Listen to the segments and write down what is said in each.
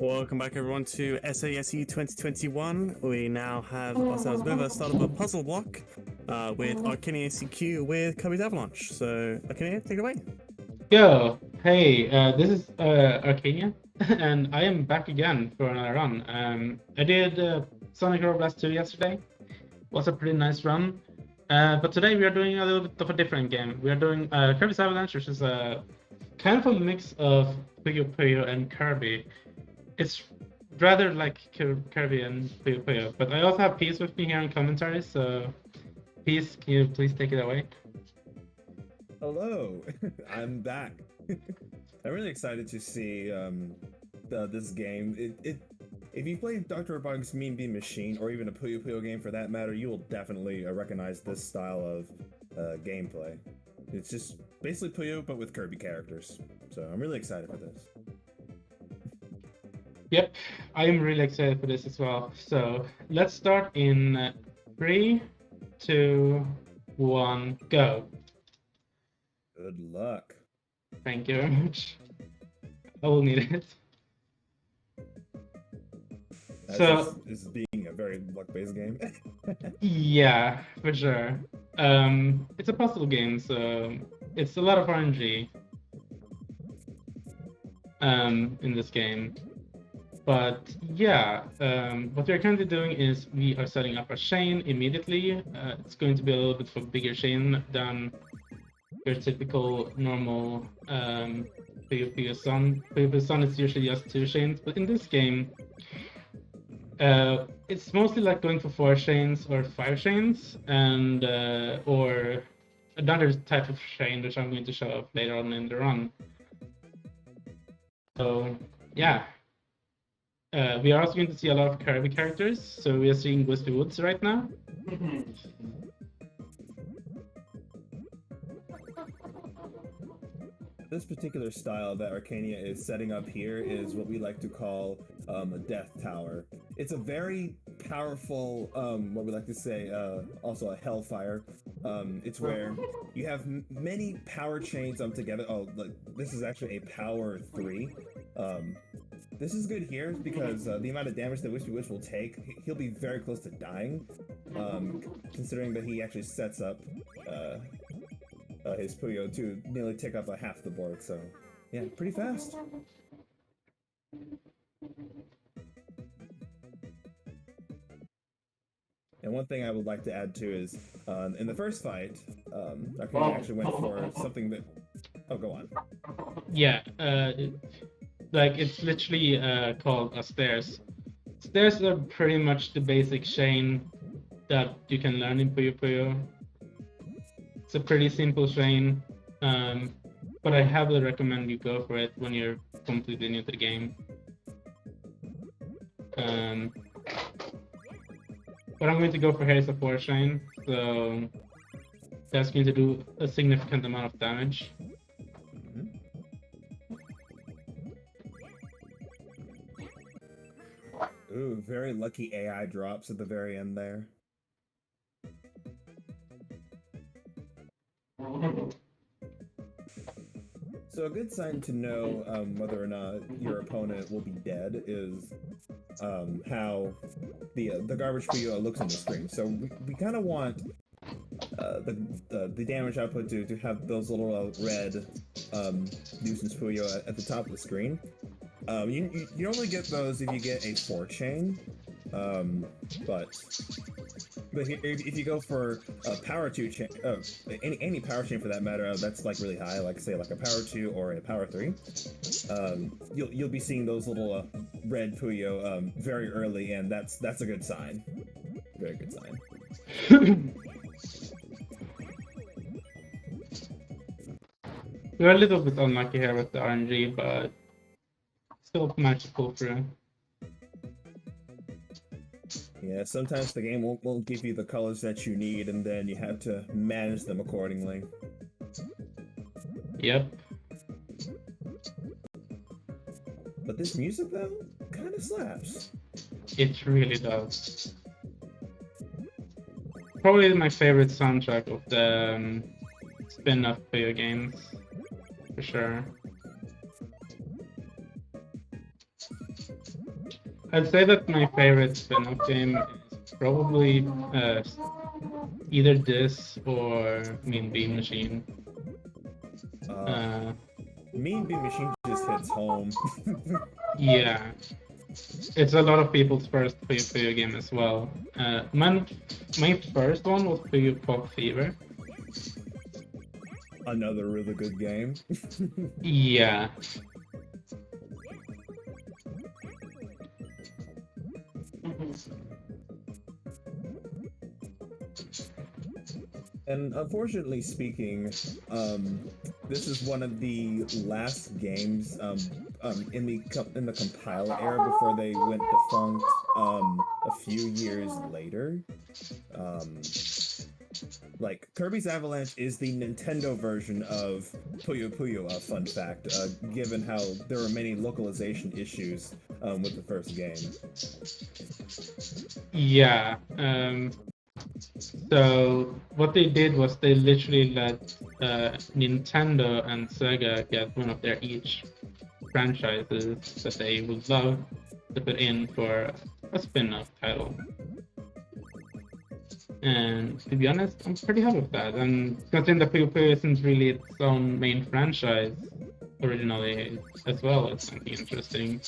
Welcome back everyone to SASE 2021. We now have ourselves a bit of a start of a puzzle block with ArcaniaCQ with Kirby's Avalanche. So Arcania, take it away. Yo, hey, this is Arcania, and I am back again for another run. I did Sonic Blast 2 yesterday. Was a pretty nice run. But today we are doing a little bit of a different game. We are doing Kirby's Avalanche, which is a kind of a mix of Puyo Puyo and Kirby. It's rather like Kirby and Puyo Puyo, but I also have Peace with me here in commentary, so Peace, can you please take it away? Hello, I'm back. I'm really excited to see this game. If you play Dr. Robotnik's Mean Bean Machine, or even a Puyo Puyo game for that matter, you will definitely recognize this style of gameplay. It's just basically Puyo, but with Kirby characters. So I'm really excited for this. Yep, I am really excited for this as well. So let's start in 3, 2, 1, go. Good luck. Thank you very much. I will need it. So this is being a very luck-based game. Yeah, for sure. It's a puzzle game, so it's a lot of RNG in this game. But yeah, what we're currently doing is we are setting up a chain immediately. It's going to be a little bit of a bigger chain than your typical normal Puyo Puyo Sun. Puyo Puyo Sun is usually just 2 chains, but in this game, it's mostly like going for 4 chains or 5 chains, and or another type of chain which I'm going to show up later on in the run. So yeah. We are also going to see a lot of Kirby characters, so we are seeing Wispy Woods right now. This particular style that Arcania is setting up here is what we like to call a death tower. It's a very powerful, what we like to say, also a hellfire. It's where you have many power chains together. Oh, look, this is actually a power 3. This is good here because the amount of damage that Wispy Witch will take, he'll be very close to dying, considering that he actually sets up his Puyo to nearly take up half the board, so yeah, pretty fast. And one thing I would like to add too is, in the first fight, Arcania actually went for something that... Oh, go on. Yeah, like it's literally called a stairs. Stairs are pretty much the basic chain that you can learn in Puyo Puyo. It's a pretty simple chain, but I heavily recommend you go for it when you're completely new to the game. What I'm going to go for here is a 4 chain, so that's going to do a significant amount of damage. Ooh, very lucky AI drops at the very end there. So a good sign to know whether or not your opponent will be dead is how the garbage Puyo looks on the screen. So we kind of want the damage output to have those little red nuisance Puyo at the top of the screen. You only get those if you get a 4 chain, but here, if you go for a power 2 chain, any power chain for that matter, that's like really high, like say like a power 2 or a power 3, you'll be seeing those little red Puyo very early, and that's a good sign. Very good sign. We're a little bit unlucky here with the RNG, but still managed to pull through. Yeah, sometimes the game won't give you the colors that you need, and then you have to manage them accordingly. Yep. But this music, though, kind of slaps. It really does. Probably my favorite soundtrack of the spin-off Puyo games, for sure. I'd say that my favorite spin-off game is probably either this or Mean Bean Machine. Mean Bean Machine just hits home. Yeah, it's a lot of people's first Puyo Puyo game as well. My first one was Puyo Pop Fever. Another really good game. Yeah. And unfortunately speaking, this is one of the last games in the compiler era before they went defunct a few years later. Like, Kirby's Avalanche is the Nintendo version of Puyo Puyo, fun fact, given how there were many localization issues with the first game. Yeah. So what they did was they literally let Nintendo and Sega get one of their each franchises that they would love to put in for a spin-off title. And to be honest, I'm pretty happy with that. And considering that Puyo Puyo isn't really its own main franchise originally as well, it's something interesting.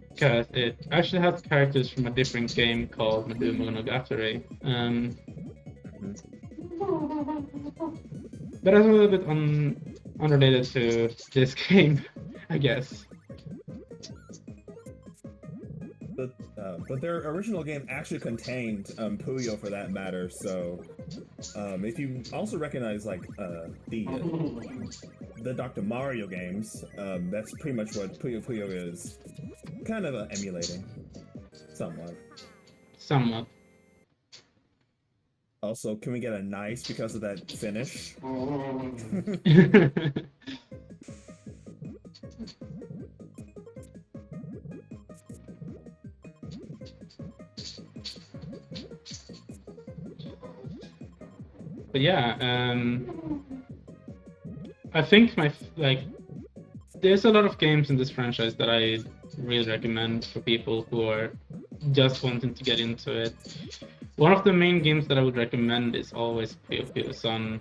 Because it actually has characters from a different game called Madou Monogatari. But that's a little bit unrelated to this game, I guess. But their original game actually contained Puyo for that matter, so if you also recognize like the Dr. Mario games, that's pretty much what Puyo Puyo is kind of emulating, somewhat. Somewhat. Also, can we get a nice because of that finish? But yeah, I think there's a lot of games in this franchise that I really recommend for people who are just wanting to get into it. One of the main games that I would recommend is always Puyo Puyo Sun.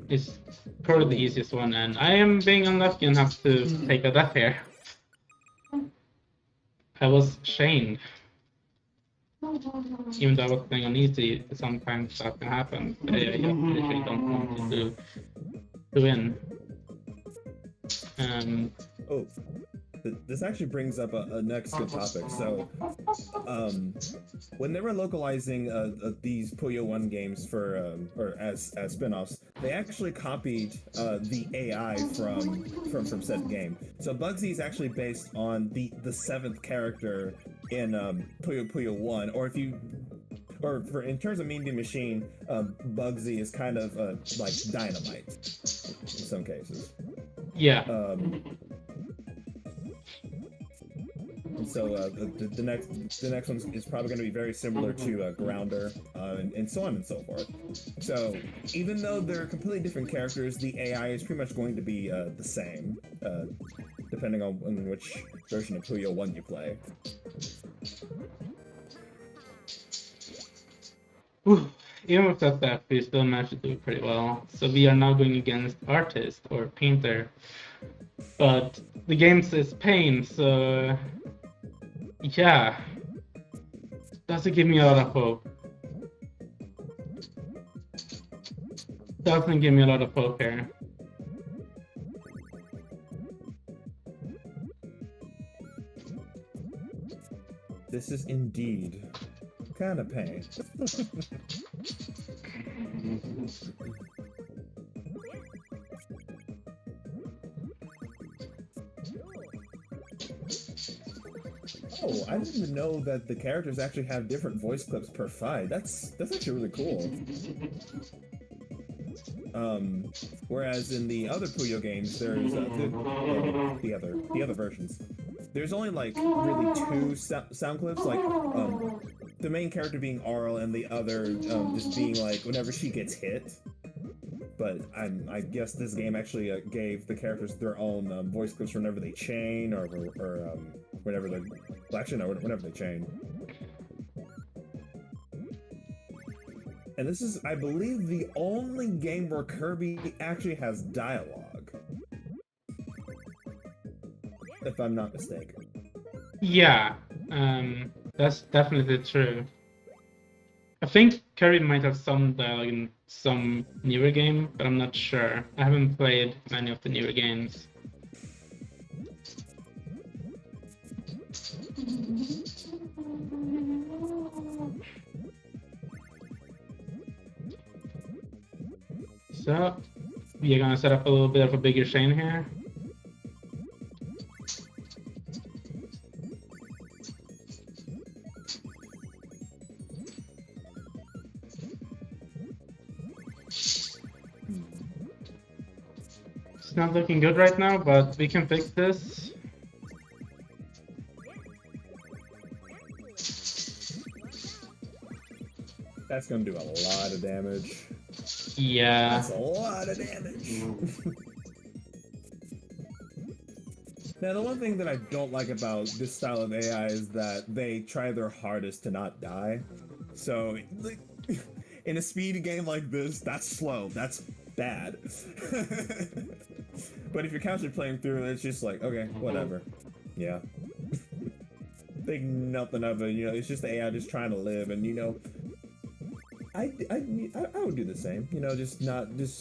It's probably the easiest one, and I am being unlucky and have to take a death here. I was shamed. Even though I was playing on easy, sometimes that can happen. I just literally don't want to win. This actually brings up a next good topic. So, when they were localizing these Puyo 1 games for or as spin-offs, they actually copied the AI from said game. So Bugsy is actually based on the 7th character in Puyo Puyo 1, or in terms of Mean Bean Machine, Bugsy is kind of like Dynamite in some cases. Yeah. So the next one is probably going to be very similar to Grounder, and so on and so forth. So even though they're completely different characters, the AI is pretty much going to be the same, depending on which version of Puyo 1 you play. Even with that, we still managed to do pretty well. So we are now going against Artist or Painter, but the game says Paint, so yeah, doesn't give me a lot of hope. Doesn't give me a lot of hope here. This is indeed kind of pain. Oh, I didn't even know that the characters actually have different voice clips per fight. That's actually really cool. Whereas in the other Puyo games, there's the other versions. There's only like really 2 sound clips, like the main character being Arl and the other just being like whenever she gets hit. but I guess this game actually gave the characters their own voice clips whenever they chain or whenever they, well, actually no, whenever they chain. And this is, I believe, the only game where Kirby actually has dialogue, if I'm not mistaken. Yeah, that's definitely true. I think Kirby might have some dialogue in some newer game, but I'm not sure. I haven't played many of the newer games. So, we're gonna set up a little bit of a bigger chain here. It's not looking good right now, but we can fix this. That's gonna do a lot of damage. Yeah. That's a lot of damage. Now, the one thing that I don't like about this style of AI is that they try their hardest to not die. So, like, in a speed game like this, that's slow. That's bad. But if you're casually playing through, it's just like, okay, whatever. Yeah. Think nothing of it, you know, it's just the AI just trying to live, and, you know, I would do the same, you know, just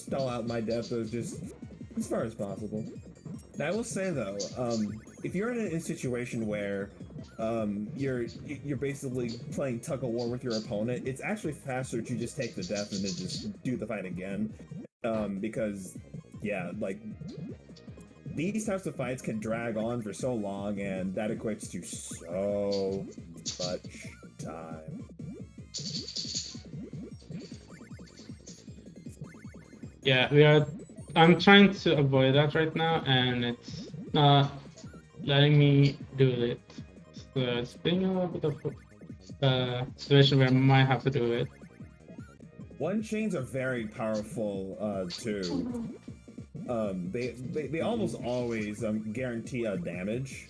stall out my death just as far as possible. Now, I will say though, if you're in a situation where you're basically playing tug of war with your opponent, it's actually faster to just take the death and then just do the fight again, because yeah, like these types of fights can drag on for so long, and that equates to so much time. Yeah, I'm trying to avoid that right now, and it's not letting me do it. So it's being a little bit of a situation where I might have to do it. One chains are very powerful too. They almost always guarantee a damage,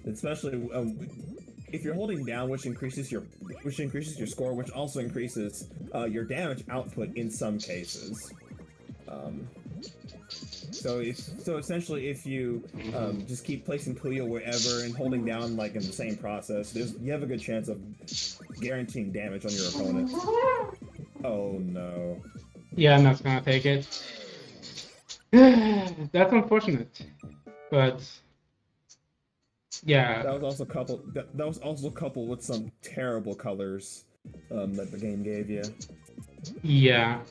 especially if you're holding down, which increases your score, which also increases your damage output in some cases. So essentially, if you just keep placing Puyo wherever and holding down like in the same process, you have a good chance of guaranteeing damage on your opponent. Oh no. Yeah, I'm not gonna take it. That's unfortunate, but yeah. That was also coupled. That was also coupled with some terrible colors that the game gave you. Yeah.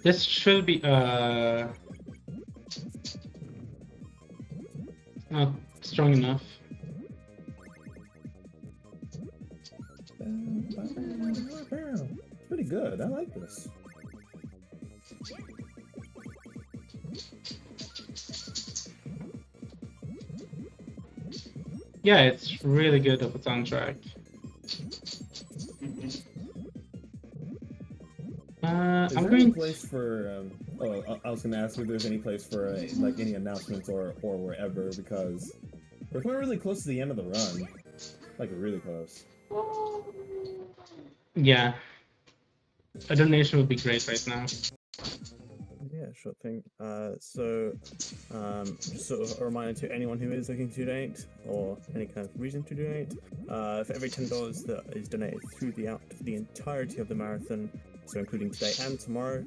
This should be not strong enough. Pretty good. I like this. Yeah, it's really good of a soundtrack. Is I'm there going any place for? I was going to ask if there's any place for like any announcements or wherever, because we're coming really close to the end of the run, like really close. Yeah, a donation would be great right now. Yeah, sure thing. Just sort of a reminder to anyone who is looking to donate, or any kind of reason to donate, for every $10 that is donated throughout the entirety of the marathon, so including today and tomorrow,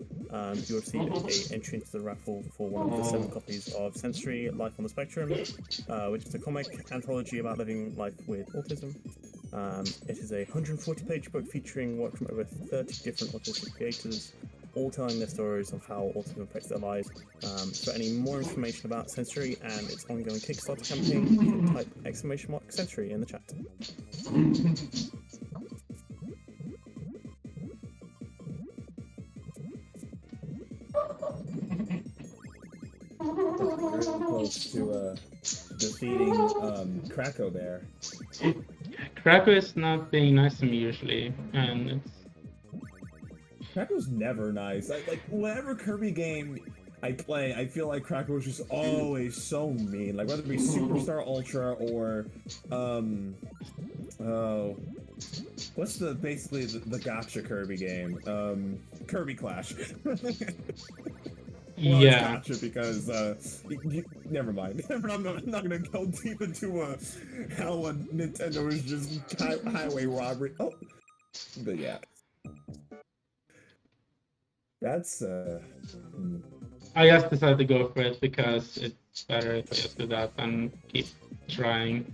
you'll receive an entry into the raffle for one of the 7 copies of Sensory Life on the Spectrum, which is a comic anthology about living life with autism. It is a 140-page book featuring work from over 30 different autistic creators, all telling their stories of how autism affects their lives. For any more information about Sensory and its ongoing Kickstarter campaign, you can type !Sensory in the chat. Really close to defeating Krakow there. Krakow is not being nice to me usually, and it's... Krakow's never nice. Like whatever Kirby game I play, I feel like Krakow is just always so mean. Like whether it be Superstar Ultra or oh, what's basically the gotcha Kirby game? Kirby Clash. Well, yeah. it's gotcha because never mind. I'm not gonna go deep into how Nintendo is just highway robbery. Oh, but yeah, that's I just decided to go for it because it's better if I just do that and keep trying.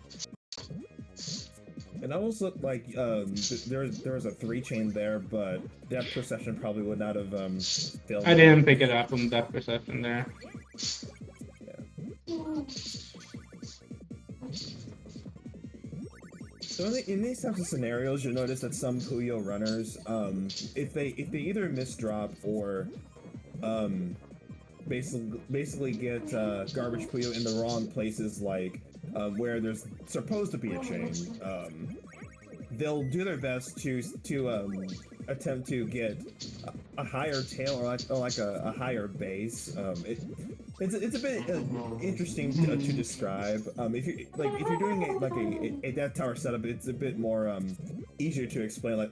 And that also like there was a 3-chain there, but depth perception probably would not have failed. I didn't pick it up from depth perception there. Yeah. So in these types of scenarios, you'll notice that some Puyo runners, if they either misdrop or basically get garbage Puyo in the wrong places, like where there's supposed to be a chain, they'll do their best to attempt to get a higher tail or like a higher base. It's a bit interesting to describe. If you're doing a death tower setup, it's a bit more easier to explain, like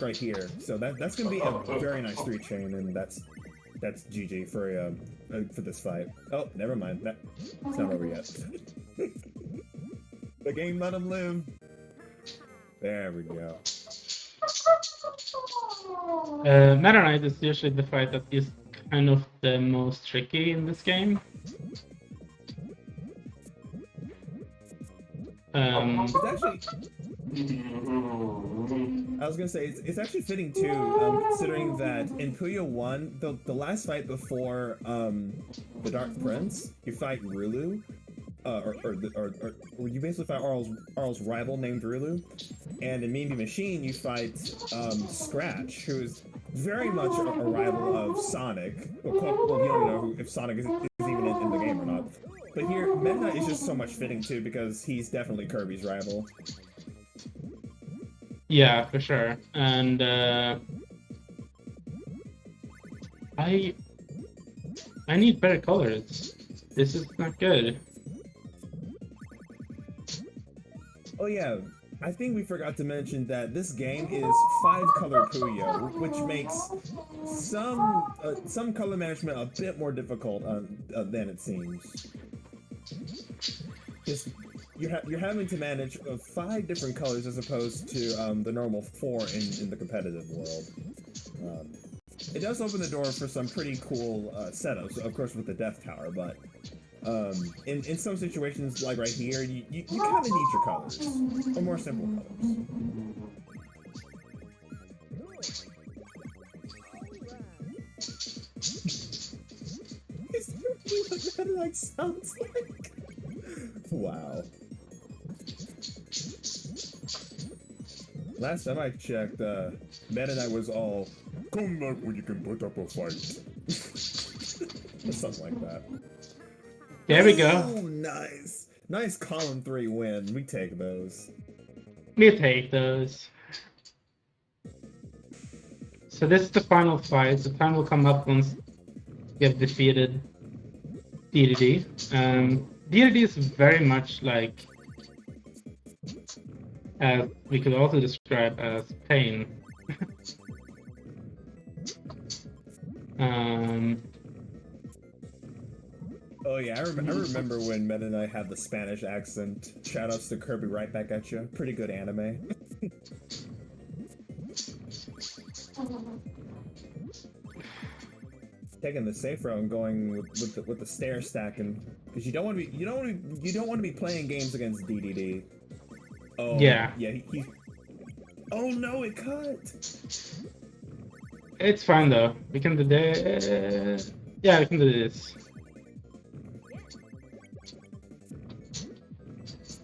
right here. So that's gonna be a very nice 3-chain, and that's GG for this fight. Oh, never mind. It's not over yet. The game let him live. There we go. Meta Knight is usually the fight that is kind of the most tricky in this game. It's actually, I was gonna say it's actually fitting too, considering that in Puyo 1, the last fight before the Dark Prince, you fight Rulu, or you basically fight Arl's rival named Rulu, and in Mean Bean Machine you fight Scratch, who is very much a rival of Sonic. Well, you don't know if Sonic is even in the game or not. But here, Meta Knight is just so much fitting too, because he's definitely Kirby's rival. Yeah, for sure. And I need better colors. This is not good. Oh yeah, I think we forgot to mention that this game is 5-color Puyo, which makes some color management a bit more difficult than it seems. Just you're having to manage 5 different colors as opposed to the normal 4 in the competitive world. It does open the door for some pretty cool setups, of course with the Death Tower, but in some situations, like right here, you kind of need your colors, or more simple colors. Is that what that like sounds like? Wow. Last time I checked, Meta Knight was all, "Come back when you can put up a fight." Or something like that. There we go. Oh, nice. Nice column 3 win. We take those. We take those. So this is the final fight. The time will come up once we have defeated DDD. DDD is very much like, we could also describe as pain. Oh yeah, I remember when Meta Knight had the Spanish accent. Shoutouts to Kirby right back at you. Pretty good anime. Taking the safe route and going with the stair stacking, because you don't want to be playing games against DDD. Oh yeah. He oh no, it cut. It's fine though. We can do this. Yeah, we can do this.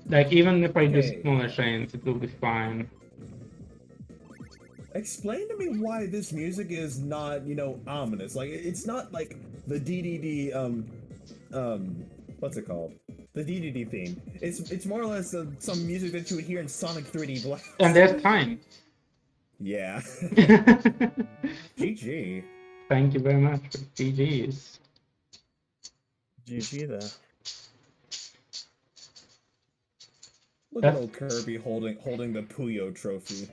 Like, even if I do smaller chains, it will be fine. Explain to me why this music is not, ominous. Like, it's not like the DDD what's it called? The DDD theme. It's more or less some music that you would hear in Sonic 3D Blast. And there's time. Yeah. GG. Thank you very much for GGs. GG there. Look at old Kirby holding the Puyo trophy.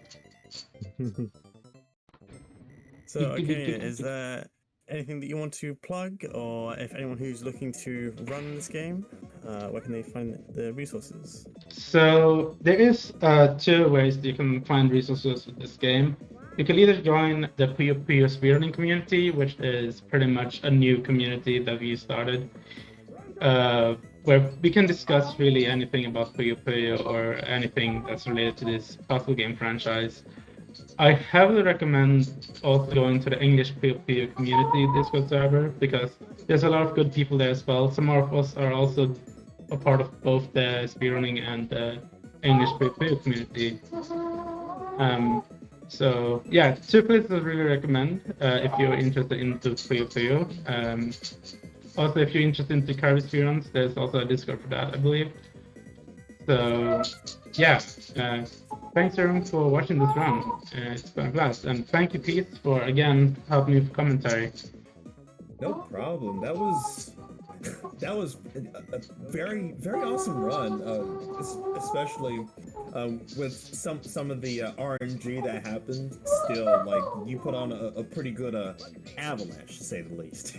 So, Arcania, is there anything that you want to plug, or if anyone who's looking to run this game, where can they find the resources? So there is 2 ways you can find resources for this game. You can either join the Puyo Puyo speedrunning community, which is pretty much a new community that we started, where we can discuss really anything about Puyo Puyo or anything that's related to this puzzle game franchise. I heavily recommend also going to the English Puyo Puyo community Discord server, because there's a lot of good people there as well. Some of us are also a part of both the speedrunning and the English Puyo Puyo community. So yeah, 2 places I really recommend if you're interested into Puyo Puyo. Also, if you're interested in Kirby speedruns, there's also a Discord for that, I believe. So yeah, thanks everyone for watching this run. It's been a blast, and thank you, Pete, for again helping me with commentary. No problem. That was a very awesome run, especially with some of the RNG that happened. Still, like, you put on a pretty good avalanche, to say the least.